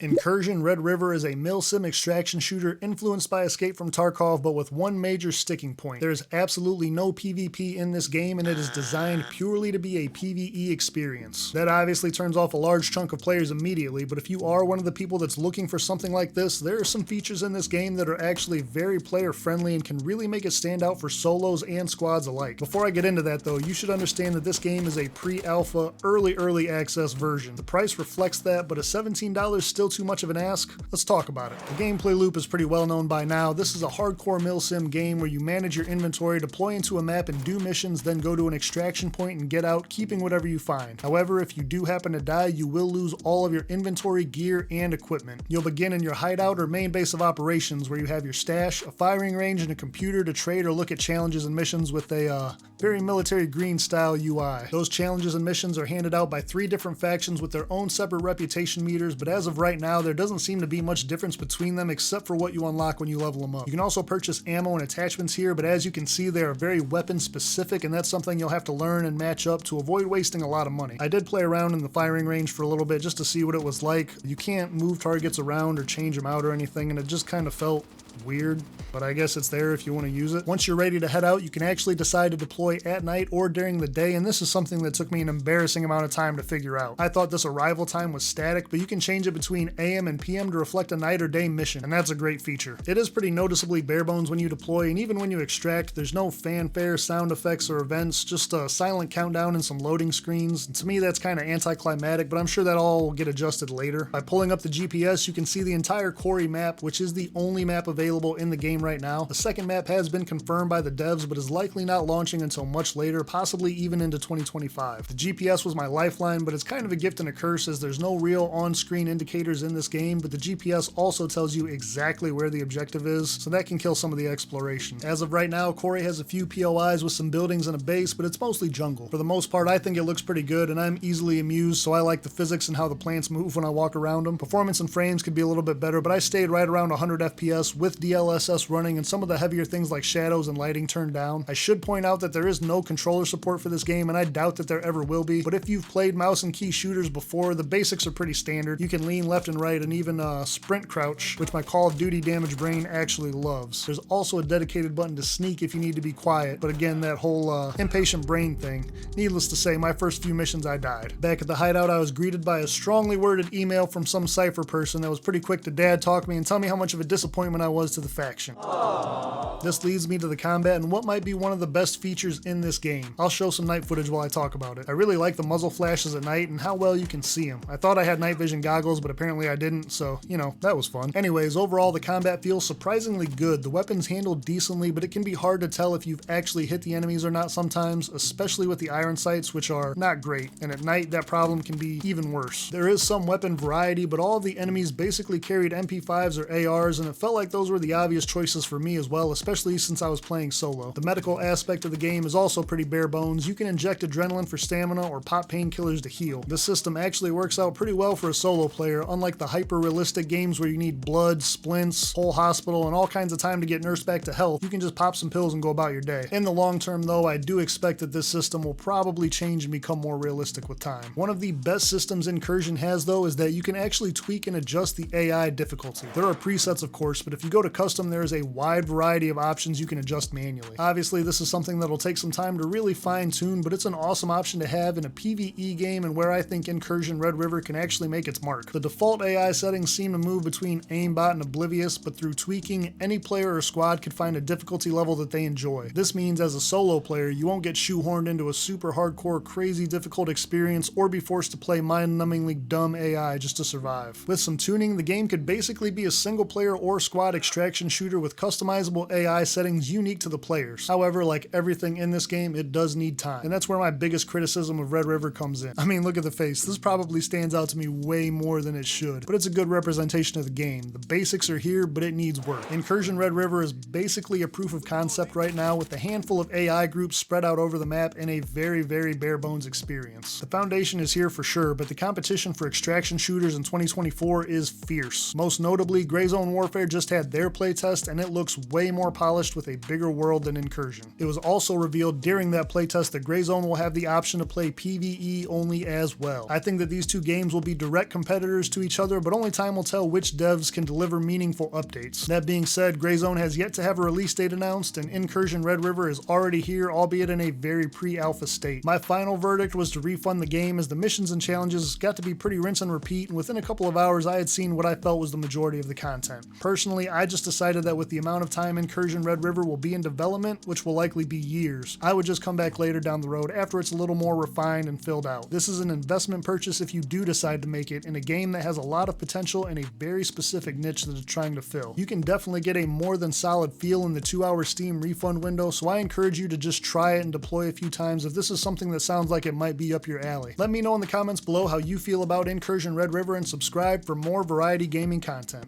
Incursion Red River is a milsim extraction shooter influenced by Escape from Tarkov, but with one major sticking point. There is absolutely no PvP in this game, and it is designed purely to be a PvE experience. That obviously turns off a large chunk of players immediately, but if you are one of the people that's looking for something like this, there are some features in this game that are actually very player friendly and can really make it stand out for solos and squads alike. Before I get into that though, you should understand that this game is a pre-alpha, early access version. The price reflects that, but a $17 still too much of an ask? Let's talk about it. The gameplay loop is pretty well known by now. This is a hardcore milsim game where you manage your inventory, deploy into a map and do missions, then go to an extraction point and get out, keeping whatever you find. However, if you do happen to die, you will lose all of your inventory, gear, and equipment. You'll begin in your hideout or main base of operations where you have your stash, a firing range, and a computer to trade or look at challenges and missions with a very military green style UI. Those challenges and missions are handed out by 3 different factions with their own separate reputation meters, but as of right now, there doesn't seem to be much difference between them except for what you unlock when you level them up. You can also purchase ammo and attachments here, but as you can see, they are very weapon specific, and that's something you'll have to learn and match up to avoid wasting a lot of money. I did play around in the firing range for a little bit just to see what it was like. You can't move targets around or change them out or anything, and it just kind of felt weird, but I guess it's there if you want to use it. Once you're ready to head out, you can actually decide to deploy at night or during the day, and this is something that took me an embarrassing amount of time to figure out. I thought this arrival time was static, but you can change it between AM and PM to reflect a night or day mission, and that's a great feature. It is pretty noticeably bare bones when you deploy, and even when you extract, there's no fanfare, sound effects, or events, just a silent countdown and some loading screens. And to me, that's kind of anticlimactic, but I'm sure that all will get adjusted later. By pulling up the GPS, you can see the entire Quarry map, which is the only map available in the game right now. The second map has been confirmed by the devs, but is likely not launching until much later, possibly even into 2025. The GPS was my lifeline, but it's kind of a gift and a curse as there's no real on-screen indicators in this game, but the GPS also tells you exactly where the objective is, so that can kill some of the exploration. As of right now, Quarry has a few POIs with some buildings and a base, but it's mostly jungle. For the most part, I think it looks pretty good, and I'm easily amused, so I like the physics and how the plants move when I walk around them. Performance and frames could be a little bit better, but I stayed right around 100 FPS with DLSS running and some of the heavier things like shadows and lighting turned down. I should point out that there is no controller support for this game, and I doubt that there ever will be, but if you've played mouse and key shooters before, the basics are pretty standard. You can lean left and right and even sprint crouch, which my Call of Duty damaged brain actually loves. There's also a dedicated button to sneak if you need to be quiet, but again, that whole impatient brain thing. Needless to say, my first few missions I died. Back at the hideout, I was greeted by a strongly worded email from some cipher person that was pretty quick to dad talk me and tell me how much of a disappointment I was to the faction. Aww. This leads me to the combat and what might be one of the best features in this game. I'll show some night footage while I talk about it. I really like the muzzle flashes at night and how well you can see them. I thought I had night vision goggles, but apparently I didn't, so, you know, that was fun. Anyways, overall the combat feels surprisingly good. The weapons handle decently, but it can be hard to tell if you've actually hit the enemies or not sometimes, especially with the iron sights, which are not great, and at night that problem can be even worse. There is some weapon variety, but all of the enemies basically carried MP5s or ARs, and it felt like those were the obvious choices for me as well, especially since I was playing solo. The medical aspect of the game is also pretty bare bones. You can inject adrenaline for stamina or pop painkillers to heal. This system actually works out pretty well for a solo player, unlike the hyper-realistic games where you need blood, splints, whole hospital, and all kinds of time to get nursed back to health. You can just pop some pills and go about your day. In the long term though, I do expect that this system will probably change and become more realistic with time. One of the best systems Incursion has though is that you can actually tweak and adjust the AI difficulty. There are presets of course, but if you go to custom, there is a wide variety of options you can adjust manually. Obviously, this is something that'll take some time to really fine-tune, but it's an awesome option to have in a PvE game and where I think Incursion Red River can actually make its mark. The default AI settings seem to move between aimbot and oblivious, but through tweaking, any player or squad could find a difficulty level that they enjoy. This means as a solo player, you won't get shoehorned into a super hardcore, crazy difficult experience or be forced to play mind-numbingly dumb AI just to survive. With some tuning, the game could basically be a single player or squad extraction shooter with customizable AI settings unique to the players. However, like everything in this game, it does need time, and that's where my biggest criticism of Red River comes in. I mean, look at the face. This probably stands out to me way more than it should, but it's a good representation of the game. The basics are here, but it needs work. Incursion Red River is basically a proof of concept right now with a handful of AI groups spread out over the map and a very bare bones experience. The foundation is here for sure, but the competition for extraction shooters in 2024 is fierce. Most notably, Gray Zone Warfare just had their their playtest, and it looks way more polished with a bigger world than Incursion. It was also revealed during that playtest that Gray Zone will have the option to play PvE only as well. I think that these two games will be direct competitors to each other, but only time will tell which devs can deliver meaningful updates. That being said, Gray Zone has yet to have a release date announced, and Incursion Red River is already here, albeit in a very pre-alpha state. My final verdict was to refund the game, as the missions and challenges got to be pretty rinse and repeat, and within a couple of hours I had seen what I felt was the majority of the content. Personally, I just decided that with the amount of time Incursion Red River will be in development, which will likely be years, I would just come back later down the road after it's a little more refined and filled out. This is an investment purchase if you do decide to make it in a game that has a lot of potential and a very specific niche that it's trying to fill. You can definitely get a more than solid feel in the 2-hour Steam refund window, so I encourage you to just try it and deploy a few times if this is something that sounds like it might be up your alley. Let me know in the comments below how you feel about Incursion Red River, and subscribe for more variety gaming content.